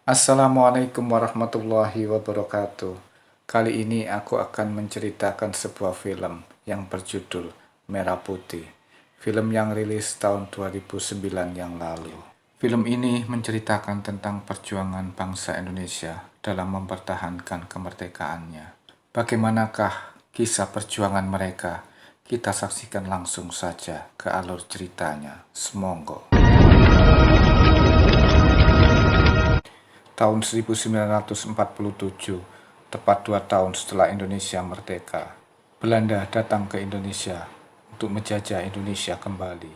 Assalamualaikum warahmatullahi wabarakatuh. Kali ini aku akan menceritakan sebuah film yang berjudul Merah Putih. Film yang rilis tahun 2009 yang lalu. Film ini menceritakan tentang perjuangan bangsa Indonesia dalam mempertahankan kemerdekaannya. Bagaimanakah kisah perjuangan mereka? Kita saksikan langsung saja ke alur ceritanya. Semonggo. Tahun 1947, tepat 2 tahun setelah Indonesia merdeka, Belanda datang ke Indonesia untuk menjajah Indonesia kembali.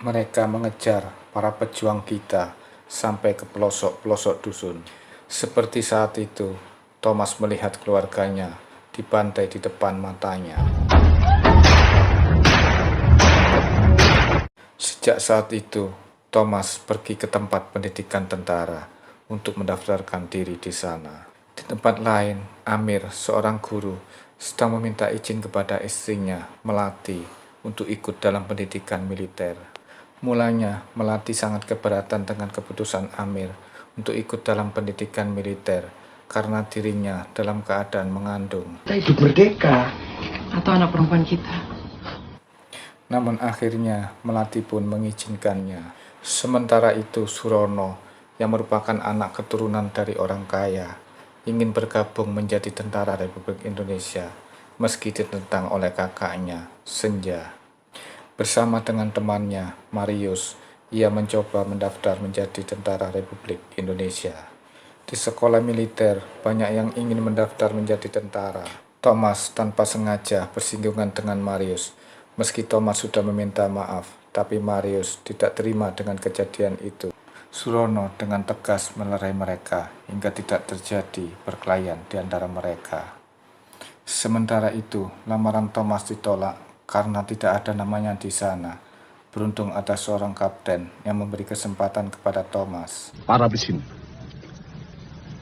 Mereka mengejar para pejuang kita sampai ke pelosok-pelosok dusun. Seperti saat itu, Thomas melihat keluarganya dibantai di depan matanya. Sejak saat itu, Thomas pergi ke tempat pendidikan tentara untuk mendaftarkan diri di sana. Di tempat lain, Amir, seorang guru, sedang meminta izin kepada istrinya, Melati, untuk ikut dalam pendidikan militer. Mulanya, Melati sangat keberatan dengan keputusan Amir untuk ikut dalam pendidikan militer karena dirinya dalam keadaan mengandung. Kita hidup merdeka. Atau anak perempuan kita. Namun akhirnya Melati pun mengizinkannya. Sementara itu Surono, yang merupakan anak keturunan dari orang kaya, ingin bergabung menjadi tentara Republik Indonesia meski ditentang oleh kakaknya, Senja. Bersama dengan temannya, Marius, ia mencoba mendaftar menjadi tentara Republik Indonesia. Di sekolah militer, banyak yang ingin mendaftar menjadi tentara. Thomas tanpa sengaja bersinggungan dengan Marius. Meski Thomas sudah meminta maaf, tapi Marius tidak terima dengan kejadian itu. Surono dengan tegas melerai mereka hingga tidak terjadi perkelahian di antara mereka. Sementara itu, lamaran Thomas ditolak karena tidak ada namanya di sana. Beruntung ada seorang kapten yang memberi kesempatan kepada Thomas. Para di sini.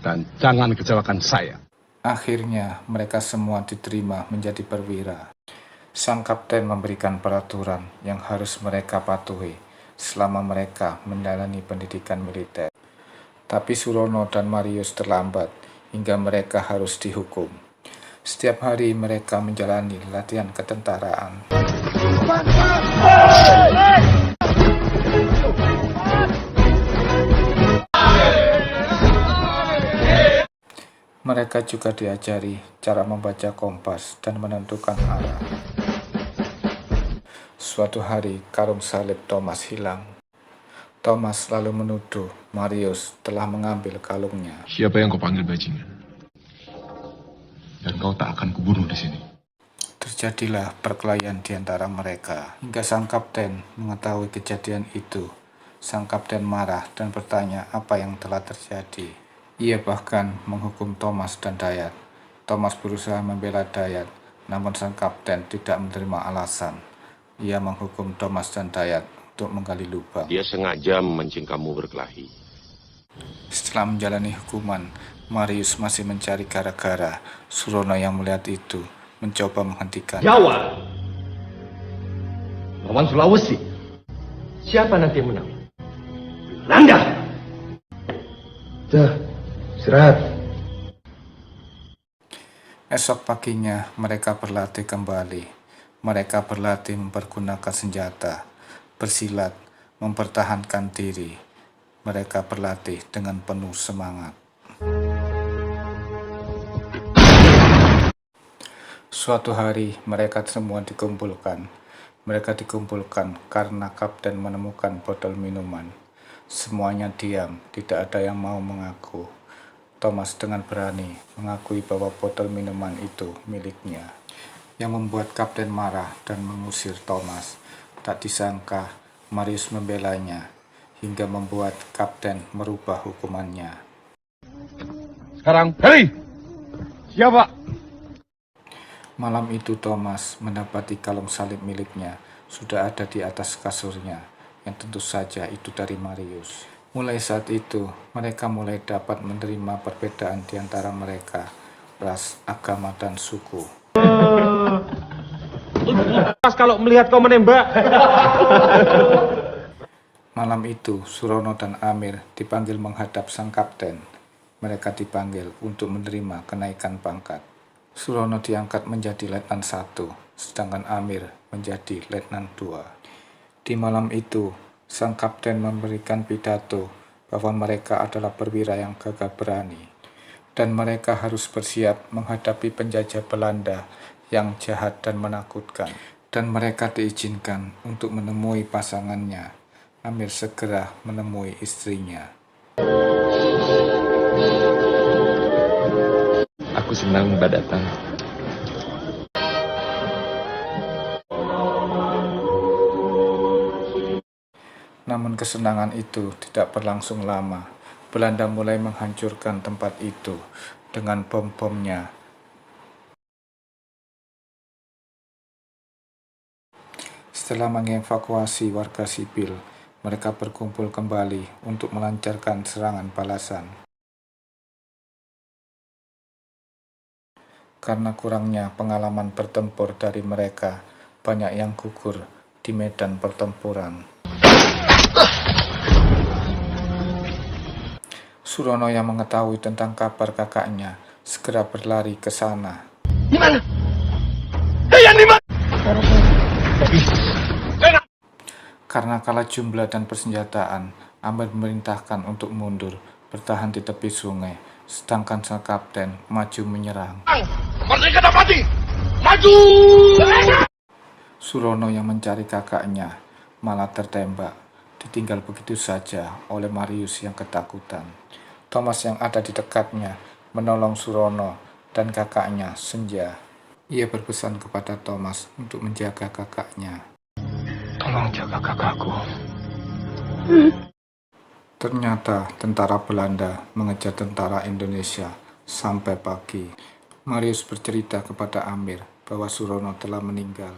Dan jangan kecewakan saya. Akhirnya, mereka semua diterima menjadi perwira. Sang kapten memberikan peraturan yang harus mereka patuhi selama mereka menjalani pendidikan militer. Tapi Surono dan Marius terlambat hingga mereka harus dihukum. Setiap hari mereka menjalani latihan ketentaraan. Mereka juga diajari cara membaca kompas dan menentukan arah. Suatu hari, karung salib Thomas hilang. Thomas lalu menuduh Marius telah mengambil kalungnya. Siapa yang kau panggil bajingan? Dan kau tak akan kubunuh di sini. Terjadilah perkelahian di antara mereka. Hingga sang kapten mengetahui kejadian itu. Sang kapten marah dan bertanya apa yang telah terjadi. Ia bahkan menghukum Thomas dan Dayat. Thomas berusaha membela Dayat, namun sang kapten tidak menerima alasan. Ia menghukum Thomas dan Dayat untuk menggali lubang. Dia sengaja memancing kamu berkelahi. Setelah menjalani hukuman, Marius masih mencari gara-gara. Surono yang melihat itu mencoba menghentikan. Jawa. Lawan Sulawesi. Siapa nanti yang menang? Belanda. Dah, istirahat. Esok paginya mereka berlatih kembali. Mereka berlatih mempergunakan senjata, bersilat, mempertahankan diri. Mereka berlatih dengan penuh semangat. Suatu hari mereka semua dikumpulkan. Mereka dikumpulkan karena kapten menemukan botol minuman. Semuanya diam, tidak ada yang mau mengaku. Thomas dengan berani mengakui bahwa botol minuman itu miliknya. Yang membuat kapten marah dan mengusir Thomas. Tak disangka Marius membelanya hingga membuat kapten merubah hukumannya. Sekarang, hei! Siapa? Malam itu Thomas mendapati kalung salib miliknya sudah ada di atas kasurnya, yang tentu saja itu dari Marius. Mulai saat itu, mereka mulai dapat menerima perbedaan di antara mereka, ras, agama, dan suku. Pas kalau melihat kau menembak. Malam itu, Surono dan Amir dipanggil menghadap sang kapten. mereka dipanggil untuk menerima kenaikan pangkat. Surono diangkat menjadi Letnan 1, sedangkan Amir menjadi Letnan 2. Di malam itu, sang kapten memberikan pidato bahwa mereka adalah perwira yang gagah berani, dan mereka harus bersiap menghadapi penjajah Belanda yang jahat dan menakutkan. Dan mereka diizinkan untuk menemui pasangannya. Amir segera menemui istrinya. Aku senang Mbak datang. Namun kesenangan itu tidak berlangsung lama. Belanda mulai menghancurkan tempat itu dengan bom-bomnya. Setelah mengevakuasi warga sipil, mereka berkumpul kembali untuk melancarkan serangan balasan. Karena kurangnya pengalaman bertempur dari mereka, banyak yang gugur di medan pertempuran. Surono yang mengetahui tentang kabar kakaknya segera berlari ke sana. Di mana? Dayan di mana? Karena kalah jumlah dan persenjataan, Amir memerintahkan untuk mundur, bertahan di tepi sungai, sedangkan sang kapten maju menyerang. Merdeka dan mati! Maju! Surono yang mencari kakaknya malah tertembak, ditinggal begitu saja oleh Marius yang ketakutan. Thomas yang ada di dekatnya menolong Surono dan kakaknya Senja. Ia berpesan kepada Thomas untuk menjaga kakaknya. Tolong jaga kakakku. Ternyata tentara Belanda mengejar tentara Indonesia sampai pagi. Marius bercerita kepada Amir bahwa Surono telah meninggal.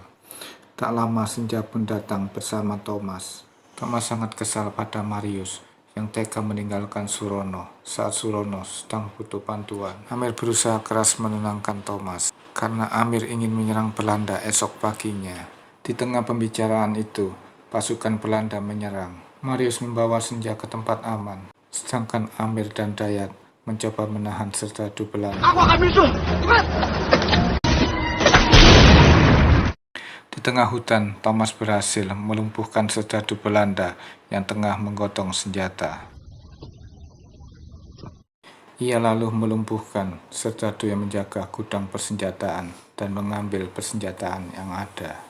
Tak lama Senja pun datang bersama Thomas. Thomas sangat kesal pada Marius yang tega meninggalkan Surono saat Surono sedang butuh bantuan. Amir berusaha keras menenangkan Thomas karena Amir ingin menyerang Belanda esok paginya. Di tengah pembicaraan itu, pasukan Belanda menyerang. Marius membawa Senja ke tempat aman, sedangkan Amir dan Dayat mencoba menahan serdadu Belanda. Aku akan menyusul! Cepat! Di tengah hutan, Thomas berhasil melumpuhkan serdadu Belanda yang tengah menggotong senjata. Ia lalu melumpuhkan serdadu yang menjaga gudang persenjataan dan mengambil persenjataan yang ada.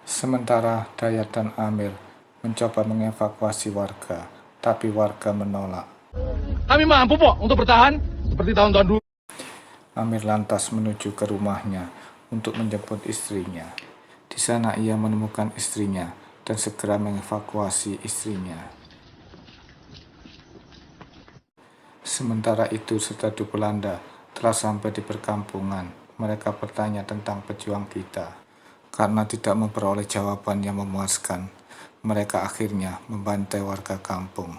Sementara Dayat dan Amir mencoba mengevakuasi warga, tapi warga menolak. Kami mampu, Pok, untuk bertahan seperti tahun-tahun dulu. Amir lantas menuju ke rumahnya untuk menjemput istrinya. Di sana ia menemukan istrinya dan segera mengevakuasi istrinya. Sementara itu serdadu Belanda telah sampai di perkampungan. Mereka bertanya tentang pejuang kita. Karena tidak memperoleh jawaban yang memuaskan, mereka akhirnya membantai warga kampung.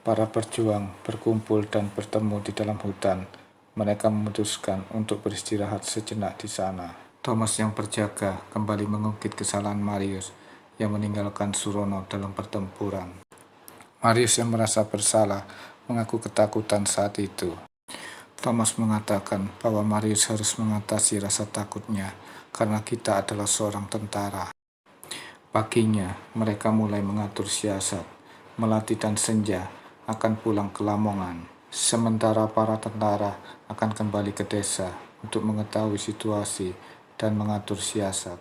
Para pejuang berkumpul dan bertemu di dalam hutan. Mereka memutuskan untuk beristirahat sejenak di sana. Thomas yang berjaga kembali mengungkit kesalahan Marius yang meninggalkan Surono dalam pertempuran. Marius yang merasa bersalah mengaku ketakutan saat itu. Thomas mengatakan bahwa Marius harus mengatasi rasa takutnya karena kita adalah seorang tentara. Paginya, mereka mulai mengatur siasat. Melati dan Senja akan pulang ke Lamongan, sementara para tentara akan kembali ke desa untuk mengetahui situasi dan mengatur siasat.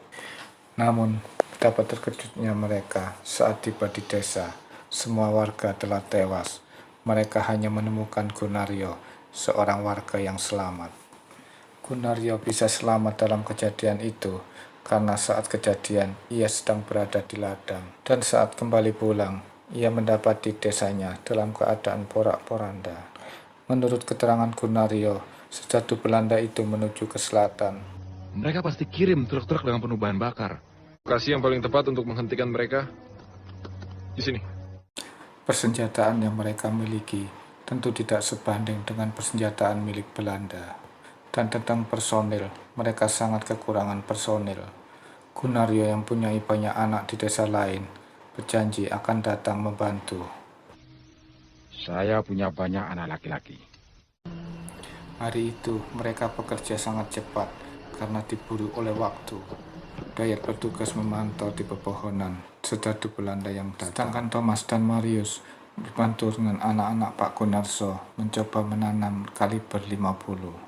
Namun, betapa terkejutnya mereka saat tiba di desa. Semua warga telah tewas. Mereka hanya menemukan Gunario, seorang warga yang selamat. Gunario bisa selamat dalam kejadian itu karena saat kejadian ia sedang berada di ladang. Dan saat kembali pulang, ia mendapati desanya dalam keadaan porak-poranda. Menurut keterangan Gunario, serdadu Belanda itu menuju ke selatan. Mereka pasti kirim truk-truk dengan penuh bahan bakar. Lokasi yang paling tepat untuk menghentikan mereka di sini. Persenjataan yang mereka miliki tentu tidak sebanding dengan persenjataan milik Belanda. Dan tentang personil, mereka sangat kekurangan personil. Gunaryo yang punya banyak anak di desa lain berjanji akan datang membantu. Saya punya banyak anak laki-laki. Hari itu mereka bekerja sangat cepat karena diburu oleh waktu. Dayat bertugas memantau di pepohonan serdadu Belanda yang datang. Sedangkan Thomas dan Marius dibantu dengan anak-anak Pak Gunarso mencoba menanam kaliber 50.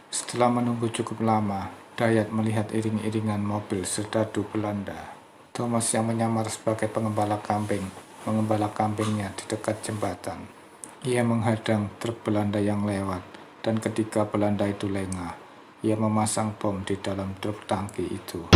Setelah menunggu cukup lama, Dayat melihat iring-iringan mobil serdadu Belanda. Thomas yang menyamar sebagai pengembala kambing mengembala kambingnya di dekat jembatan. Ia menghadang truk Belanda yang lewat, dan ketika Belanda itu lengah, ia memasang bom di dalam truk tangki itu.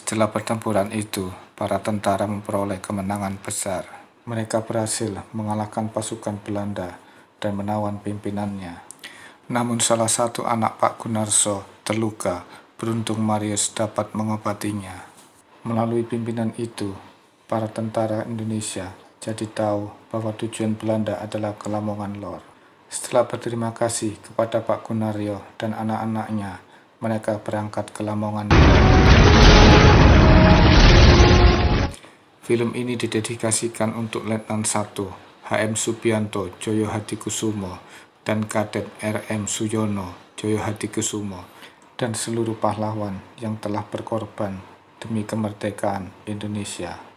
Setelah pertempuran itu, para tentara memperoleh kemenangan besar. Mereka berhasil mengalahkan pasukan Belanda dan menawan pimpinannya. Namun salah satu anak Pak Gunarso terluka, beruntung Marius dapat mengobatinya. Melalui pimpinan itu, para tentara Indonesia jadi tahu bahwa tujuan Belanda adalah ke Lamongan Lor. Setelah berterima kasih kepada Pak Gunaryo dan anak-anaknya, mereka berangkat ke Lamongan Lor. Film ini didedikasikan untuk Letnan 1 HM Subianto Joyo Hadikusumo dan Kadet RM Suyono Joyo Hadikusumo dan seluruh pahlawan yang telah berkorban demi kemerdekaan Indonesia.